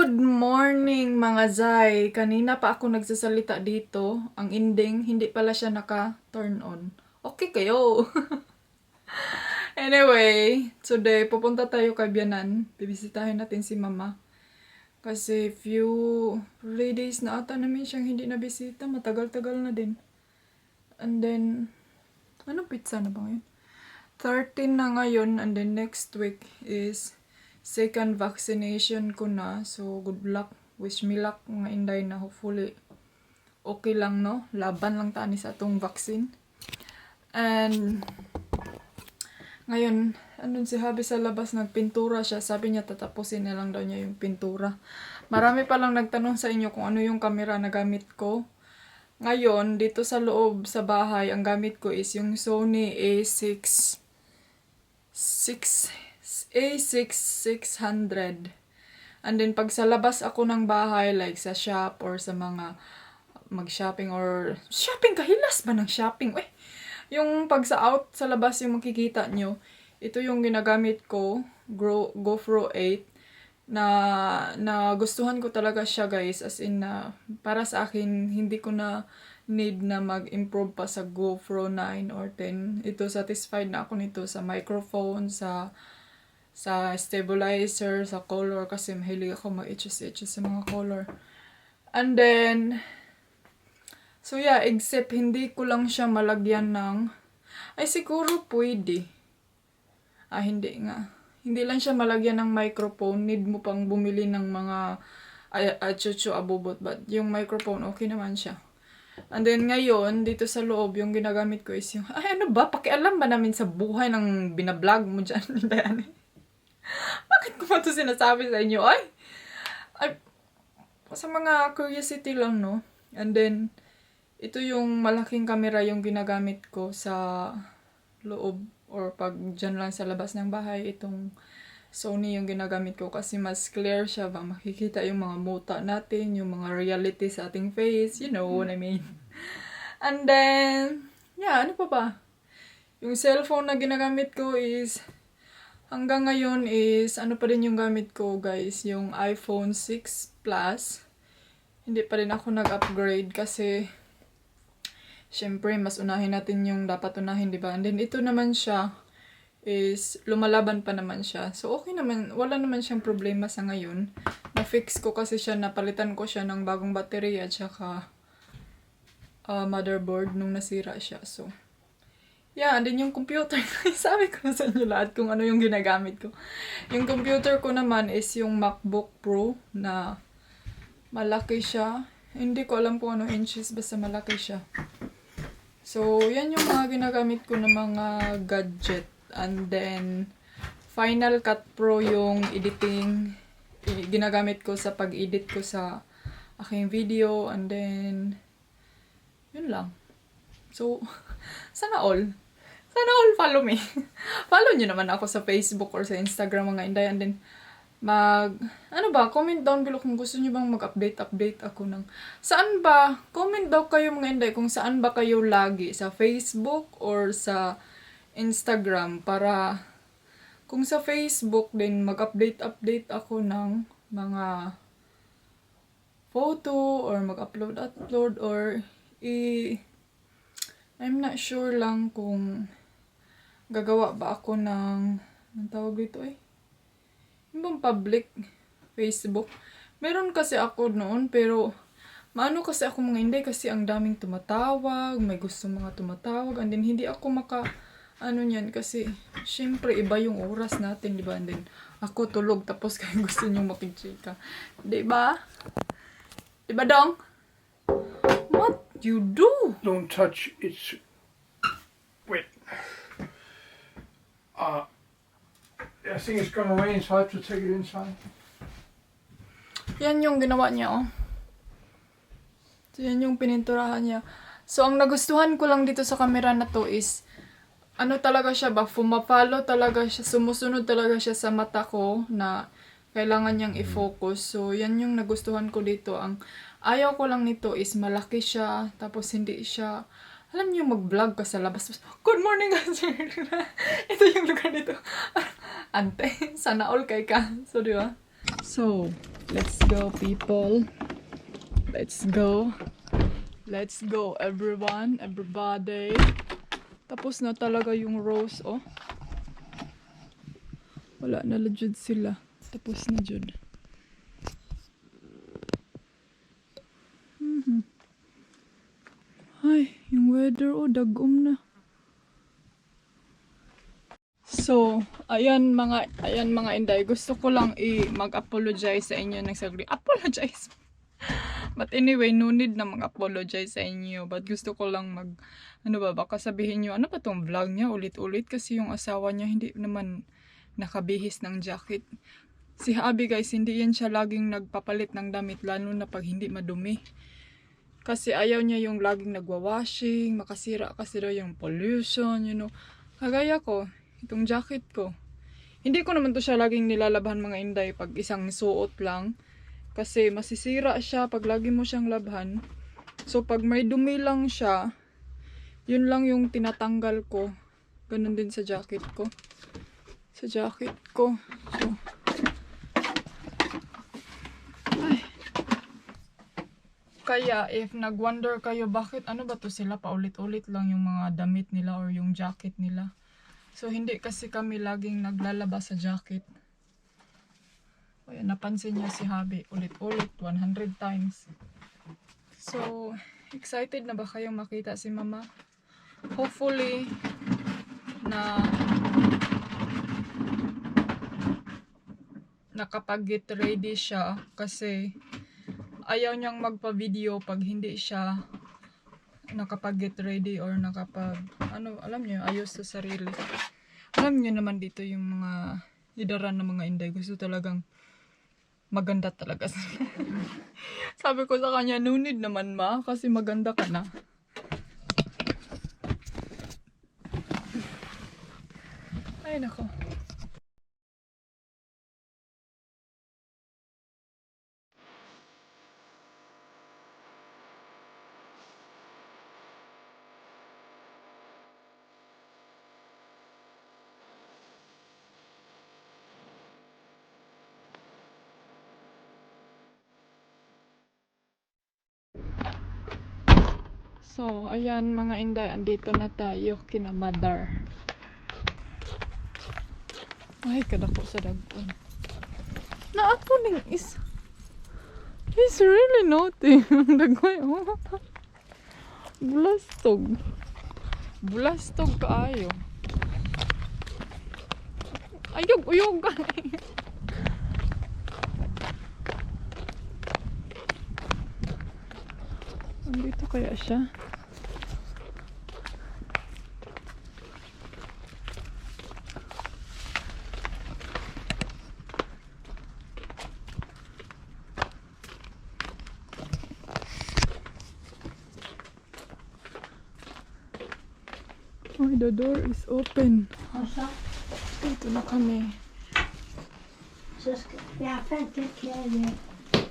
Good morning mga Zay! Kanina pa ako nagsasalita dito. Ang ending, hindi pala siya naka-turn on. Okay kayo! Anyway, today pupunta tayo kay Bianan. Bibisitahin natin si Mama. Kasi 3 days na ata namin siyang hindi nabisita. Matagal-tagal na din. And then, anong pizza na ba ngayon? 13 na ngayon, and then next week is second vaccination ko na. So, good luck. Wish me luck mga inday na hopefully okay lang, no? Laban lang tani sa atong vaccine. And ngayon, andun si Habi sa labas, nagpintura siya. Sabi niya tatapusin na lang daw niya yung pintura. Marami pa lang nagtanong sa inyo kung ano yung camera na gamit ko. Ngayon, dito sa loob sa bahay, ang gamit ko is yung Sony A6600. And then pag sa labas ako ng bahay, like sa shop or sa mga mag-shopping or shopping, kahilas ba ng shopping? Yung pag sa out sa labas yung makikita nyo, ito yung ginagamit ko, GoPro 8, na gustuhan ko talaga siya guys, as in na para sa akin hindi ko na need na mag-improve pa sa GoPro 9 or 10. Ito satisfied na ako nito sa microphone, sa stabilizer, sa color, kasi mahilig ako mag-itches sa mga color. And then, so yeah, except hindi ko lang siya malagyan ng, siguro pwede. Hindi nga. Hindi lang siya malagyan ng microphone, need mo pang bumili ng mga chuchu abubot, but yung microphone okay naman siya. And then ngayon, dito sa loob, yung ginagamit ko is yung, ano ba, pakialam ba namin sa buhay ng binablog mo dyan? Bakit ko pa ito sinasabi sa inyo? Sa mga curiosity lang, no? And then, ito yung malaking camera yung ginagamit ko sa loob or pag dyan lang sa labas ng bahay. Itong Sony yung ginagamit ko kasi mas clear siya ba? Makikita yung mga muta natin, yung mga reality sa ating face. You know what I mean? And then, yeah, ano pa ba? Yung cellphone na ginagamit ko is, hanggang ngayon is, ano pa rin yung gamit ko guys, yung iPhone 6 Plus. Hindi pa rin ako nag-upgrade kasi, syempre, mas unahin natin yung dapat unahin, diba? And then, ito naman siya is, lumalaban pa naman siya. So, okay naman, wala naman siyang problema sa ngayon. Na-fix ko kasi siya, napalitan ko siya ng bagong baterya at saka motherboard nung nasira siya. So, yeah, and then yung computer, sabi ko na sa inyo lahat kung ano yung ginagamit ko. Yung computer ko naman is yung MacBook Pro na malaki siya. Hindi ko alam kung ano inches, basta malaki siya. So, yan yung mga ginagamit ko na mga gadget. And then, Final Cut Pro yung editing. Ginagamit ko sa pag-edit ko sa aking video. And then, yun lang. So, sana all follow me. Follow nyo naman ako sa Facebook or sa Instagram mga inday. And then, comment down below kung gusto nyo bang mag-update ako ng, saan ba, comment daw kayo mga inday kung saan ba kayo lagi, sa Facebook or sa Instagram, para kung sa Facebook din, mag-update ako ng mga photo or mag-upload or I'm not sure lang kung gagawa ba ako ng, anong tawag dito yung bang public Facebook. Meron kasi ako noon, pero maano kasi ako mga hindi kasi ang daming tumatawag, may gusto mga tumatawag, and then hindi ako niyan kasi syempre iba yung oras natin, diba? And then ako tulog tapos kayo gusto nyo makichika. Diba? Diba dong? What you do? Don't touch, it's wet. I think it's gonna rain, so I have to take it inside. Yan yung ginawa niya, So, yan yung pininturahan niya. So, ang nagustuhan ko lang dito sa camera na to is, ano talaga siya ba? Pumapalo talaga siya, sumusunod talaga siya sa mata ko na kailangan niyang i-focus. So, yan yung nagustuhan ko dito. Ang ayaw ko lang nito is malaki siya, tapos hindi siya, alam niyo mag-vlog ka sa labas. Good morning, guys! Ito yung lugar dito. Ante, sana all kay ka. So, di ba? So, Let's go, people. Let's go. Let's go, everyone, everybody. Tapos na talaga yung rose, oh. Wala na jud sila. Tapos na jud. Ay, yung weather, oh, dagom na. So, ayan mga inday, gusto ko lang mag-apologize sa inyo ng saglit. Apologize. But anyway, no need na mag-apologize sa inyo. But gusto ko lang baka sabihin nyo, ano ba tong vlog niya ulit-ulit kasi yung asawa niya hindi naman nakabihis ng jacket. Si Habi guys, hindi yan siya laging nagpapalit ng damit, lalo na pag hindi madumi. Kasi ayaw niya yung laging nagwa-washing, makasira kasi daw yung pollution, you know. Kagaya ko, itong jacket ko. Hindi ko naman to siya laging nilalabhan mga inday pag isang suot lang. Kasi masisira siya pag lagi mo siyang labhan. So pag may dumi lang siya, yun lang yung tinatanggal ko. Ganun din sa jacket ko. So, ay. Kaya if nag-wonder kayo bakit ano ba to sila paulit-ulit lang yung mga damit nila or yung jacket nila. So hindi kasi kami laging naglalaba sa jacket. Kaya napansin niya si Habi ulit-ulit 100 times. So excited na ba kayong makita si Mama? Hopefully na nakapag-get ready siya kasi ayaw niyang magpa-video pag hindi siya nakapag-get ready or alam niyo, ayos sa sarili. Alam niyo naman dito yung mga idaran ng mga inday. Gusto talagang maganda talaga. Sabi ko sa kanya, no need naman ma, kasi maganda ka na. Ay nako. So, ayan mga inday, andito na tayo kina Mother. Ay, kadako sa dagkon. Na ako ning is. He's really naughty. Dagway, oh. Bulastog. Bulastog kaayo. Uyog ka. Andito kaya siya? Oh, the door is open. Og så, Dito na kami. jeg fandt den kage,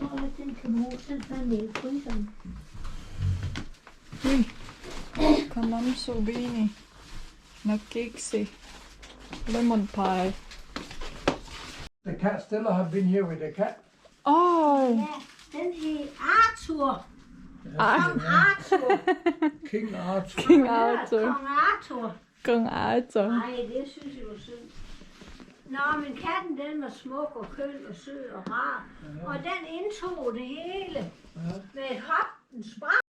og den kan bruges, den er nede i fryseren. Uy. Kanam sobini. Nagkeksi. Lemon pie. The cat Stella have been here with the cat. Ay! Ja, den hed Arthur. Ay! Kong Arthur. King Arthur. King Ja, Arthur. Kong Arthur. Kong Arthur. Nej, det synes jeg var synd. Nå, men katten den var smuk og køn og sød og rar. Og den indtog det hele. Med et hop, en sprang.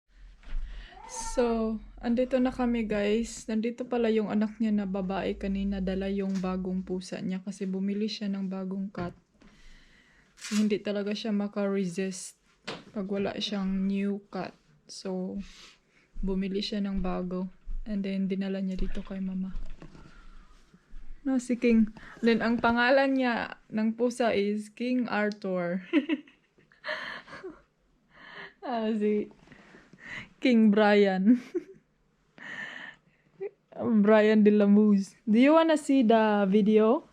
So, andito na kami guys. Nandito pala yung anak niya na babae kanina. Dala yung bagong pusa niya kasi bumili siya ng bagong cat. So, hindi talaga siya maka-resist pag wala siyang new cat. So, bumili siya ng bago. And then, dinala niya dito kay Mama. No, si King. Then, ang pangalan niya ng pusa is King Arthur. Si King Brian. Brian de la Muz. Do you wanna see the video?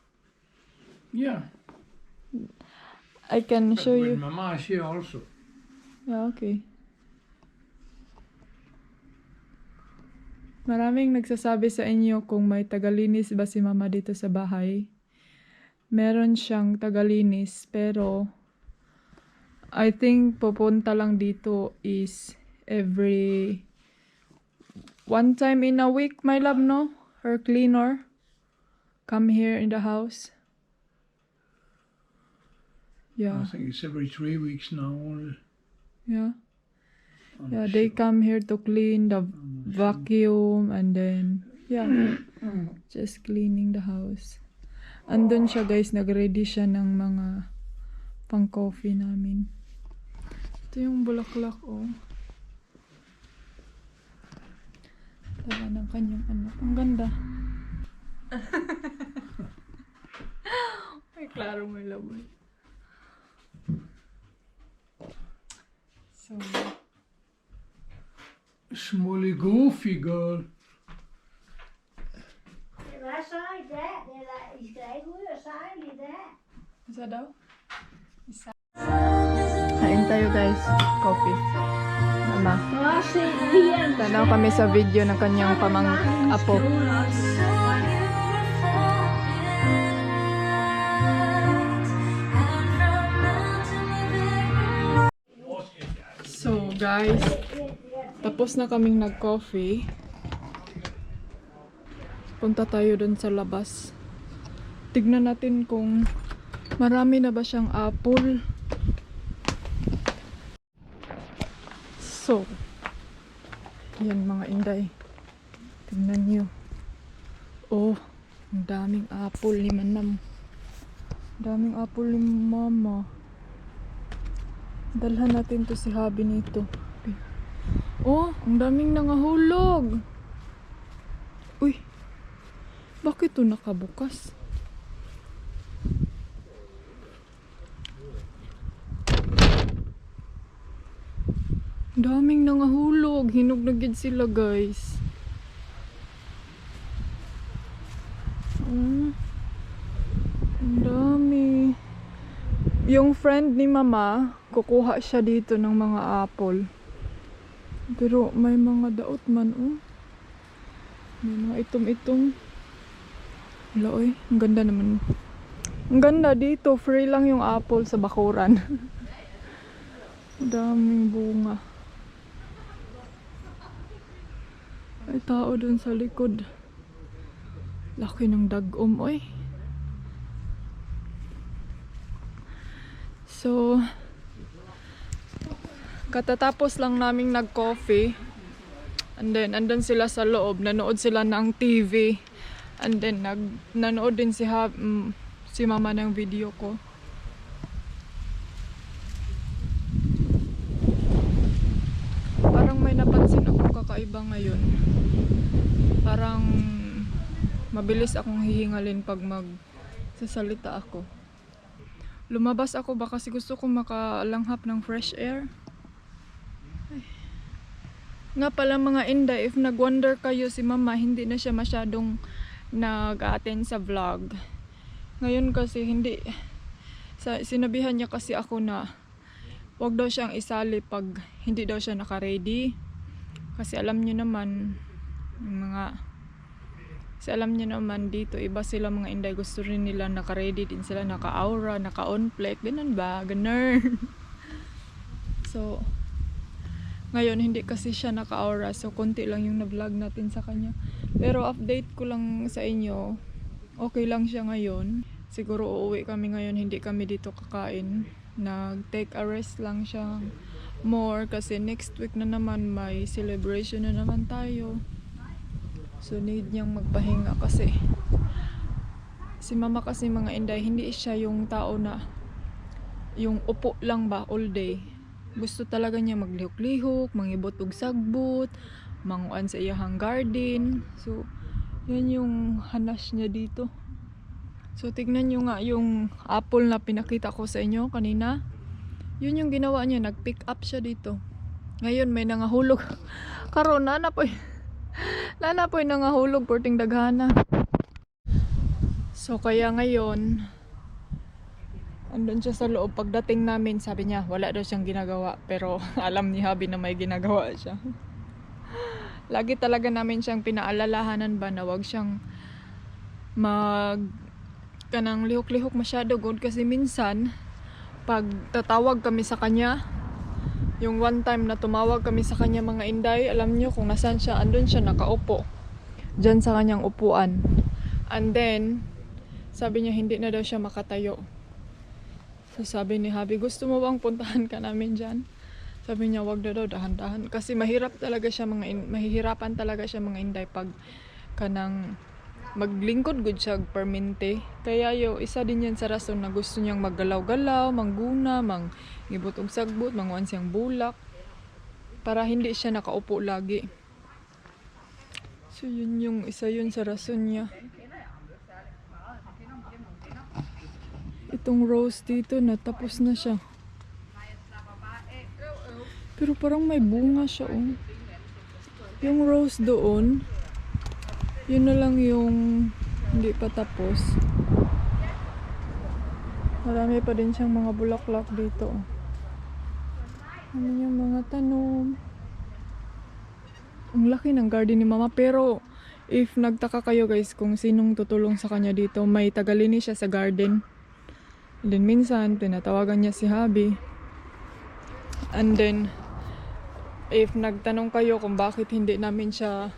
Yeah. I can show With you. Mama is here also. Yeah, okay. Maraming nagsasabi sa inyo kung may tagalinis ba si Mama dito sa bahay. Meron siyang tagalinis pero I think pupunta lang dito is every one time in a week, my love, no? Her cleaner come here in the house. I Yeah, think it's every 3 weeks now only. yeah. I'm Yeah, not they sure. come here to clean the vacuum and then, yeah, just cleaning the house. Andun siya guys, nag-ready siya ng mga pang-coffee namin. Ito yung bulaklak, oh. Dala ng kanyang anak. Ang ganda. Ay, klaro may laboy. So, Smally goofy girl. Hvad så i dag? Eller I skal ikke ud og sejle i dag? isa daw? Kain tayo guys. Coffee. Mama. Nå, se pigen. Tanaw kami sa video ng kanyang pamang-apo. So guys, tapos na kaming nag-coffee. Punta tayo dun sa labas. Tignan natin kung marami na ba siyang apple. So, yan mga inday. Tignan nyo. Oh, ang daming apple ni Manam. Daming apple ni Mama. Dalhan natin to si Habi nito. Oh, ang daming nangahulog. Uy, bakit to nakabukas? Daming nangahulog. Hinog na gid sila, guys. Ang dami. Yung friend ni Mama, kukuha siya dito ng mga apple. Pero may mga daot man, oh. May mga itom-itom. Wala, oy. Ang ganda naman. Ang ganda dito. Free lang yung apple sa bakuran. Daming bunga. May tao dun sa likod. Laki ng dagom, oy. So, katatapos lang naming nag-coffee. And then, andun sila sa loob. Nanood sila ng TV. And then, nanood din si Mama ng video ko. Parang may napansin akong kakaiba ngayon. Parang mabilis akong hihingalin pag magsasalita ako. Lumabas ako baka kasi gusto kong makalanghap ng fresh air. Ay. Nga pala mga inday, if nag-wonder kayo si Mama, hindi na siya masyadong nag-attend sa vlog. Ngayon kasi hindi, sinabihan niya kasi ako na wag daw siyang isali pag hindi daw siya naka-ready. Kasi alam niyo naman, alam niyo naman dito, iba sila mga inday, gusto rin nila naka-ready din sila, naka-aura, naka-on-plate, ganun ba? Ganun. So, ngayon hindi kasi siya naka-aura, so konti lang yung na-vlog natin sa kanya. Pero update ko lang sa inyo, okay lang siya ngayon. Siguro uuwi kami ngayon, hindi kami dito kakain. Nag-take a rest lang siya more kasi next week na naman may celebration na naman tayo. So need niyang magpahinga kasi si Mama kasi mga inday, hindi siya yung tao na yung upo lang ba all day. Gusto talaga niya maglihok-lihok, mangibot og sagbot, manguan sa iyang garden. So yun yung hanas niya dito. So tignan nyo nga yung apple na pinakita ko sa inyo kanina. Yun yung ginawa niya, nag-pick up siya dito. Ngayon may nangahulog. Karon na po. Nana po yung nangahulog, porting daghana. So kaya ngayon, andun siya sa loob. Pagdating namin, sabi niya, wala daw siyang ginagawa. Pero alam ni Habi na may ginagawa siya. Lagi talaga namin siyang pinaalalahanan ba na wag siyang kanang lihok-lihok masyado good. Kasi minsan, pag tatawag kami sa kanya, yung one time na tumawag kami sa kanya mga inday, alam nyo kung nasaan siya, andun siya nakaupo. Diyan sa kanyang upuan. And then, sabi niya hindi na daw siya makatayo. So sabi ni Habi, gusto mo bang puntahan ka namin dyan? Sabi niya, wag na daw, dahan-dahan. Kasi mahihirapan talaga siya mga inday pag kanang maglingkod gud siya permente. Kaya isa din yan sa rason na gusto niyang maggalaw-galaw, mangguna, mangibot og sagbot, manguan siyang bulak para hindi siya nakaupo lagi. So yun yung isa yun sa rason niya. Itong rose dito natapos na siya. Pero parang may bunga siya oh. Yung rose doon, yun na lang yung hindi pa tapos. Marami pa din siyang mga bulaklak dito. Ano yung mga tanom. Ang laki ng garden ni Mama. Pero if nagtaka kayo guys kung sinong tutulong sa kanya dito, may tagalini siya sa garden. And then minsan, tinatawagan niya si Habi. And then, if nagtanong kayo kung bakit hindi namin siya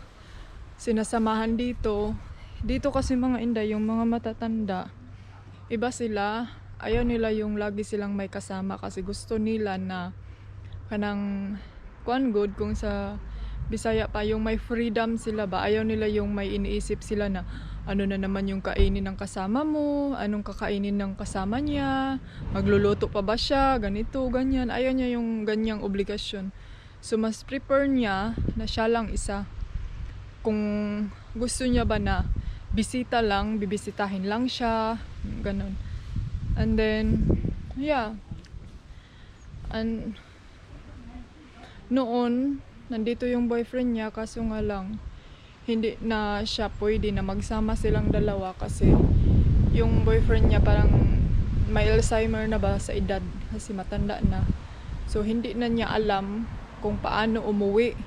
sinasamahan dito kasi mga inday, yung mga matatanda, iba sila, ayaw nila yung lagi silang may kasama kasi gusto nila na kanang kuan good kung sa Bisaya pa, yung may freedom sila ba, ayaw nila yung may iniisip sila na ano na naman yung kainin ng kasama mo, anong kakainin ng kasama niya, magluluto pa ba siya, ganito, ganyan. Ayaw niya yung ganyang obligasyon. So mas prefer niya na siya lang isa. Kung gusto niya ba na bisita lang, bibisitahin lang siya, ganun. And then, yeah. And noon, nandito yung boyfriend niya, kaso nga lang, hindi na siya pwede na magsama silang dalawa kasi yung boyfriend niya parang may Alzheimer na ba sa edad kasi matanda na. So, hindi na niya alam kung paano umuwi.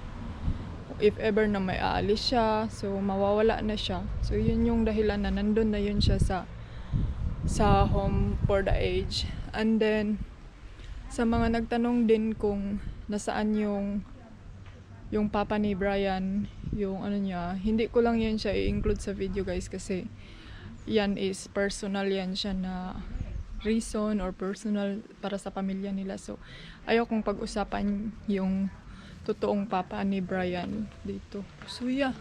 If ever na may aalis siya, so mawawala na siya. So yun yung dahilan na nandun na yun siya sa home for the aged. And then sa mga nagtanong din kung nasaan yung papa ni Brian, yung ano niya, hindi ko lang yan siya i-include sa video guys kasi yan is personal yan siya na reason or personal para sa pamilya nila. So ayaw kong pag-usapan yung totoong papa ni Brian dito. So yeah.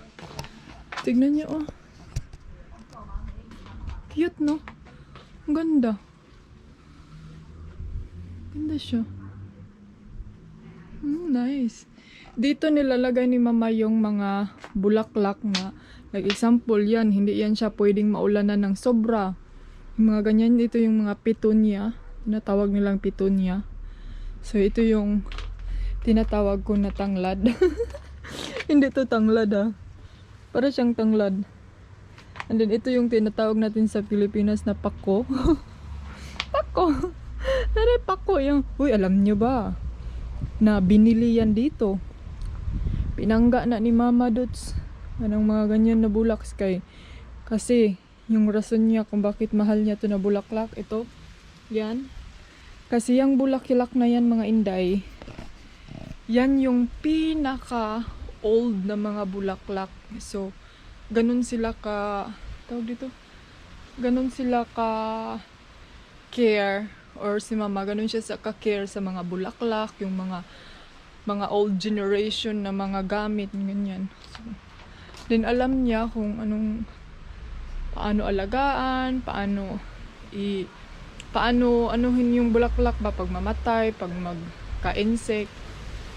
Tignan niyo oh. Cute no? Ang ganda. Ganda siya. Nice. Dito nilalagay ni Mama yung mga bulaklak na like example yan, hindi yan siya pwedeng maulanan ng sobra. Yung mga ganyan, dito yung mga petunia. Tinatawag nilang petunia. So ito yung tinatawag ko na tanglad. Hindi to tanglad ah. Para siyang tanglad. And then ito yung tinatawag natin sa Pilipinas na pako. Pako. Naray pako yung. Uy, alam nyo ba? Na binili yan dito. Pinangga na ni Mama Dots. Anong mga ganyan na bulak kay. Kasi yung rason niya kung bakit mahal niya to na bulaklak. Ito. Yan. Kasi yung bulaklak na yan mga inday, yan yung pinaka old na mga bulaklak. So, ganun sila ka, tawag dito, ganun sila ka care, or si Mama, ganun siya sa ka-care sa mga bulaklak, yung mga old generation na mga gamit, ganyan. So, then alam niya kung paano alagaan, paano anuhin yung bulaklak ba pag mamatay, pag magka-insect.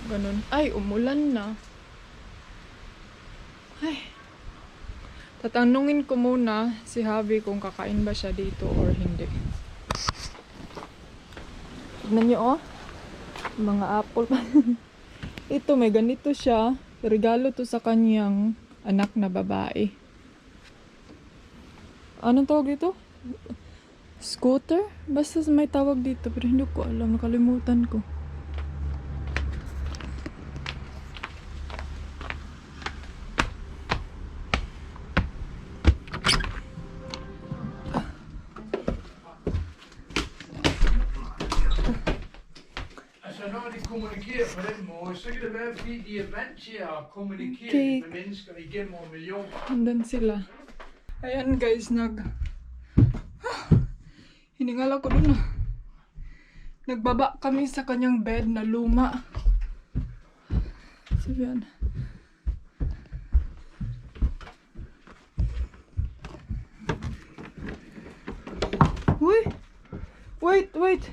Ganun. Ay, umulan na. Ay. Tatanungin ko muna si Habi kung kakain ba siya dito or hindi. Tignan niyo oh. Mga apple pa. Ito, may ganito siya. Regalo to sa kanyang anak na babae. Anong tawag dito? Scooter? Basta may tawag dito pero hindi ko alam. Nakalimutan ko. kommunikerer på den måde, så kan det være, fordi de er vant til at kommunikere Okay. med mennesker igennem over millioner. Andun sila. Ayan guys, hiningal ako dun ah. Nagbaba kami sa kanyang bed na luma. So yan. Uy! Wait!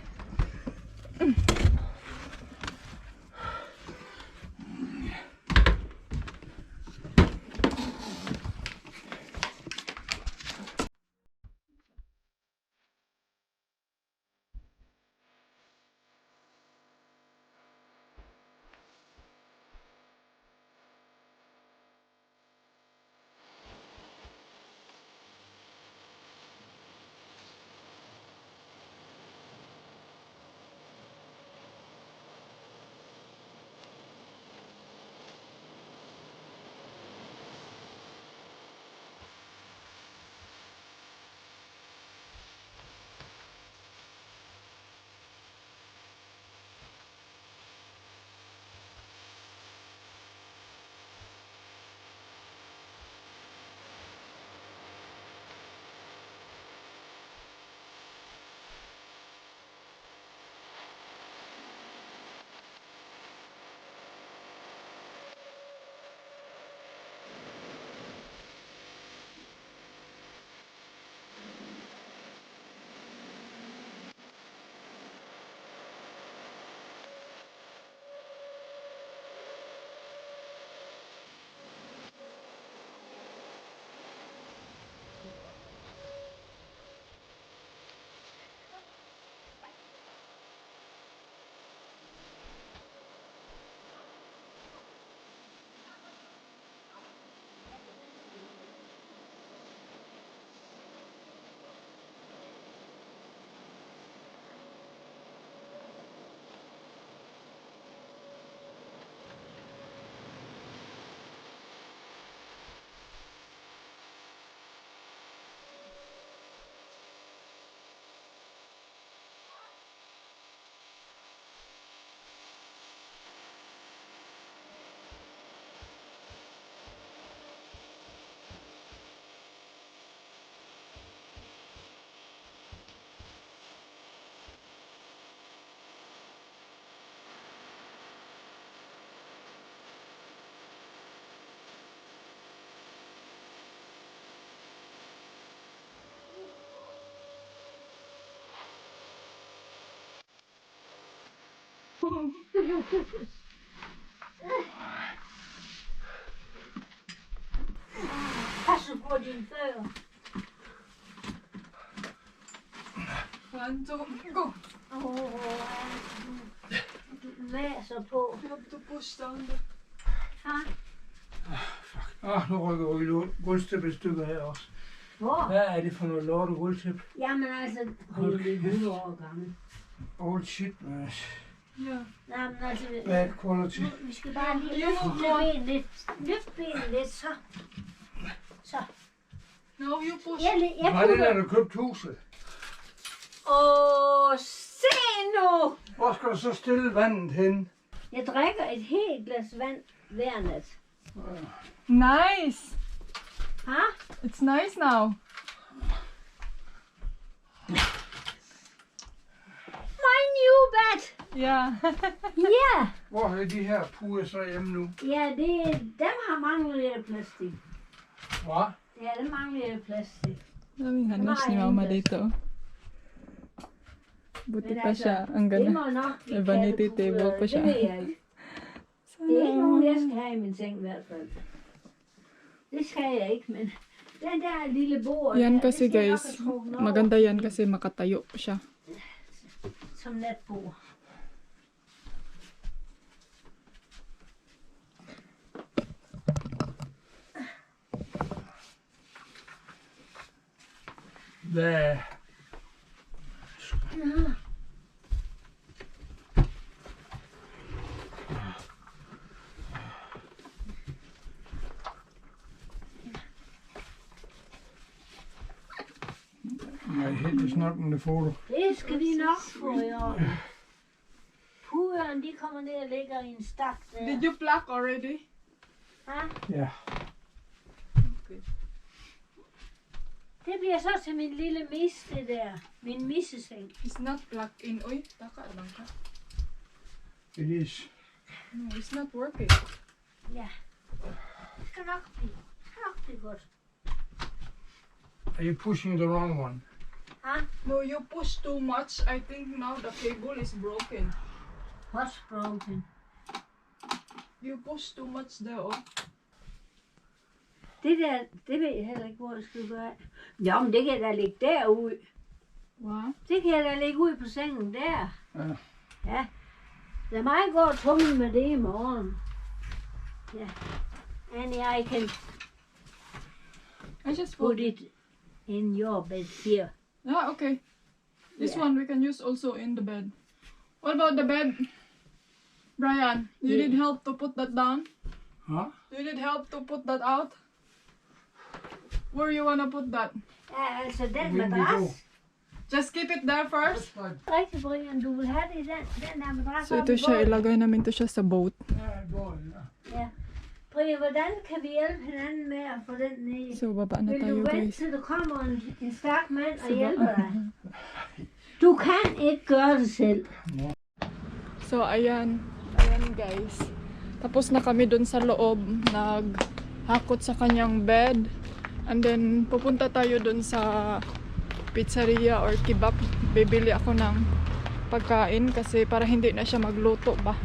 Pas på dine fødder. Go! Du væser på. You have to push down Ha? Nu rykker gulvstæppet et stykke her også. Hvor? Hvad er det for noget lort gulvtæppe? Jamen altså, det er jo lidt 100 år gammel. Old shit, man. Yeah. Jamen altså, Bad quality. vi skal bare lige løfte benet lidt, så. Så. Now you push. Jeg Var det putter. der, du købte huset? Se nu! Hvor skal du så stille vandet hen? Jeg drikker et helt glas vand hver nat. Nice! Ha? It's nice now. My new bed! Yeah. Ja! Hvor er de her puder så hjemme nu? Ja, dem har manglet lidt plastik. Hvad? Ja, dem mangler lidt plastik. Daming hanas ni mama dito. Buti pa siya. Ang Det ganda. må nok blive Vanity kattepuder. table på siya. Det ved jeg ikke. Det er ikke nogen, jeg skal have i min seng i hvert fald. Det skal jeg ikke, men den der lille bord, Yan der, kasi det skal jeg nok guys, have trukket over maganda yan kasi makatayo siya. som natbord. Hvad? Nå. My head is not in the photo. Det skal vi nok få i orden. Puderen børn, de kommer ned og ligger i en stak der. Did you pluck already? Ha? Ja. Okay. Det bliver så til min lille mis, det der. Min misseseng. It's not plugged in. Oy, taka lang ka. It is. No, it's not working. Ja. Det skal nok blive godt. Are you pushing the wrong one? Ha? No, you push too much. I think now the cable is broken. What's broken? You push too much there. Oh. Det der, det ved jeg heller ikke, hvor jeg skal gøre. Jo, men det kan jeg da lægge derud. Wow. Det kan jeg da lægge ud på sengen der. Ja. Ja. Lad mig gå og tumle med det i morgen. Ja. And I can I just put put it in your bed here. Yeah, okay. This Yeah. one we can use also in the bed. What about the bed? Brian, you Yeah. need help to put that down? Huh? You need help to put that out? Where you wanna put that? Ja, altså den When we madras. Just keep it there first. Rigtig, Brian, du vil have det i den der madras. So oppe ito i siya, båden. ilagay namin to siya sa boat. Yeah, boy. Yeah. Ja. Brian, hvordan kan vi hjælpe hinanden med at få den ned? So baba na Vil tayo du vente guys. til der kommer en stærk mand og hjælper dig? Du kan ikke gøre det selv. So ayan guys. Tapos na kami dun sa loob, naghakot sa kanyang bed. And then pupunta tayo dun sa pizzeria or kebab. Bibili ako ng pagkain kasi para hindi na siya magluto ba.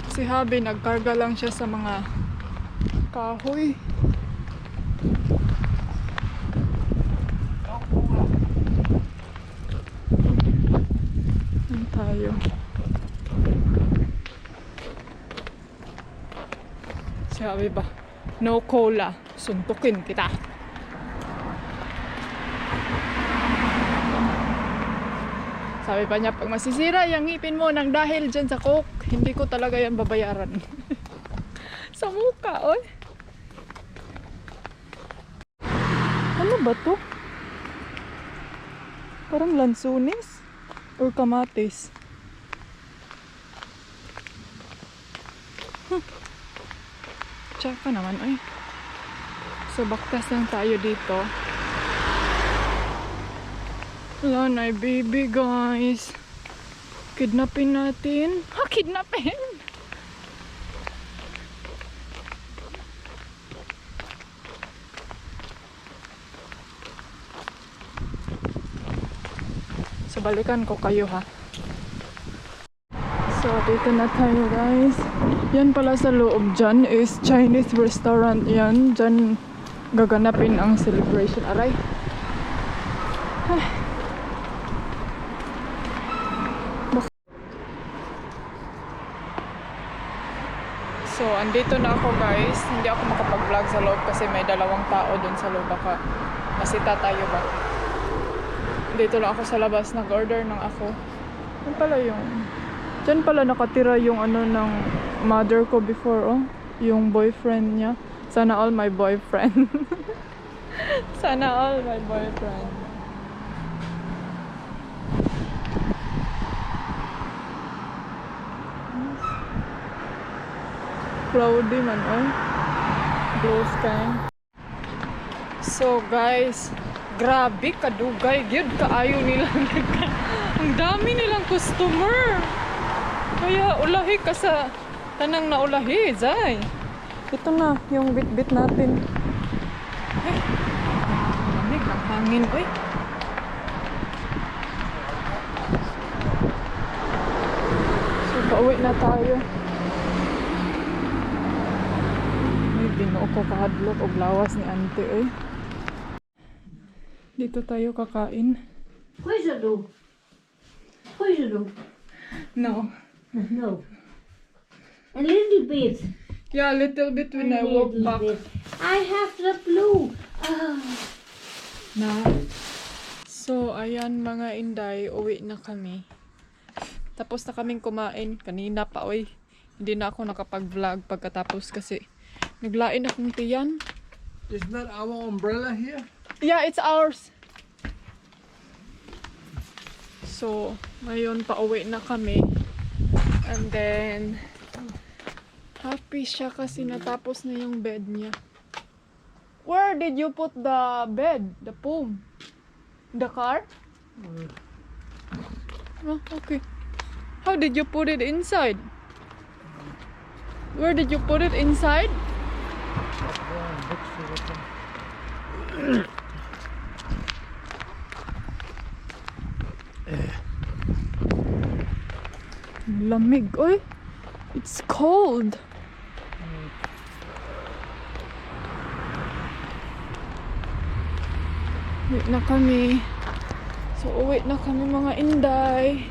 Si Habi nagkarga lang siya sa mga kahoy. Yan tayo. Sabi ba? No cola. Suntukin kita. Sabi pa niya, pag masisira yung ngipin mo nang dahil dyan sa coke, hindi ko talaga yan babayaran. Sa muka, oy. Ano ba to? Parang lansunis or kamatis. Tsaka naman, ay. So, baktas lang tayo dito. Wala na, baby, guys. Kidnapin natin. Ha, kidnapin? So, balikan ko kayo, ha. So, dito na tayo guys. Yan pala sa loob dyan is Chinese restaurant yan. Dyan gaganapin ang celebration. Aray. Ay. So, andito na ako guys. Hindi ako makapag-vlog sa loob kasi may dalawang tao dun sa loob. Baka masita tayo ba. Dito lang ako sa labas. Nag-order ng ako. Yan pala yung... Diyan pala nakatira yung ano ng mother ko before, oh. Yung boyfriend niya. Sana all my boyfriend. Sana all my boyfriend. Cloudy man, oh. Blue sky. So guys, grabe kadugay gyud kaayo nila. Ang dami nilang customer. Kaya ulahi ka sa tanang naulahi, Zay. Ito na, yung bit-bit natin. Ay, lamig ng hangin, oy. So, pauwi na tayo. May binuo ko kahadlok o lawas ni ante, oy. Dito tayo kakain. Fryser du? Fryser du? No. No. A little bit. Yeah, a little bit when I walk Little back. bit. I have the blue. Ah. Na. So, ayan mga inday, uwi na kami. Tapos na kaming kumain. Kanina pa, oy. Hindi na ako nakapag-vlog pagkatapos kasi naglain akong tiyan. Isn't that our umbrella here? Yeah, it's ours. So, ngayon pauwi na kami. And then, happy siya kasi natapos na yung bed niya. Where did you put the bed? The foam? The car? Oh, okay. How did you put it inside? Where did you put it inside? Lamig. Oy, it's cold. Uwi na kami. So, uwi na kami mga inday.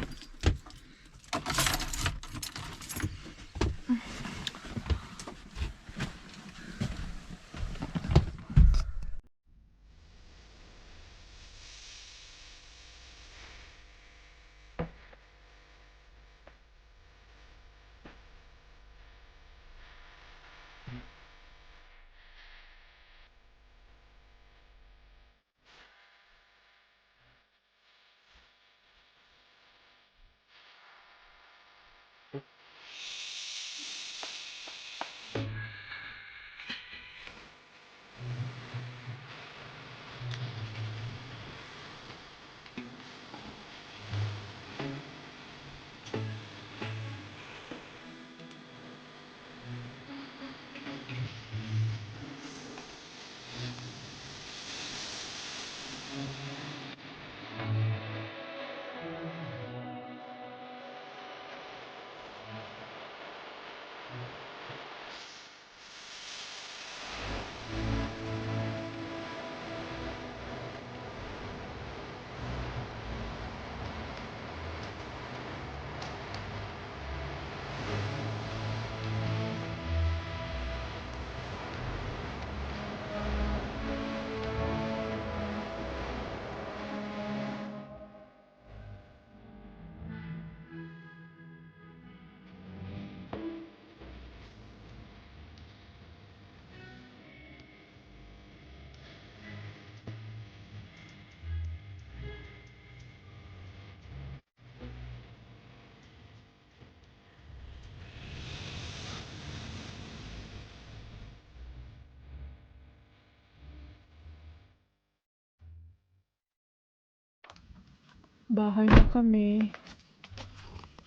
Bahay na kami.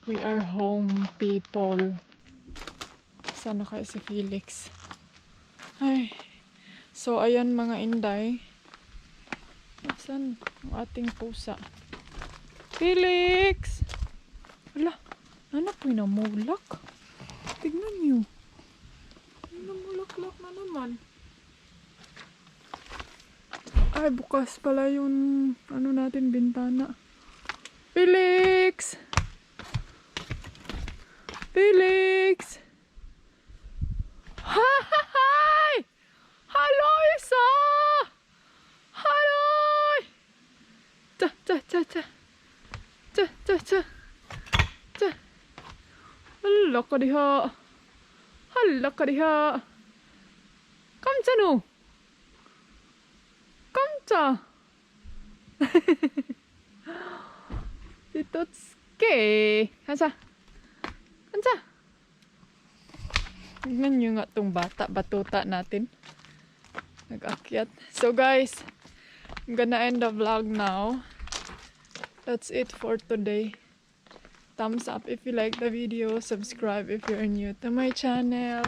We are home, people. Sana kayo si Felix. Ay. So, ayan mga inday. Saan ang ating pusa? Felix! Wala. Ano po yung namulak? Tignan nyo. Namulak-lak na naman. Ay, bukas pala yung ano natin, bintana. Felix! Felix! Hi! Hallo, Isa! Hallo! Ta, ta, ta, ta. Ta, ta, ta. Ta. Hala ka diha. Hala ka diha. Kamsa no? Kamsa? Totsuke. Kansa? Kansa? Tignan nyo nga tong batuta natin. Nag-akyat. So guys, I'm gonna end the vlog now. That's it for today. Thumbs up if you like the video. Subscribe if you're new to my channel.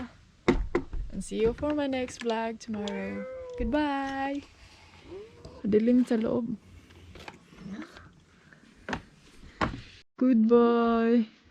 And see you for my next vlog tomorrow. Goodbye! Madilim sa loob. Goodbye!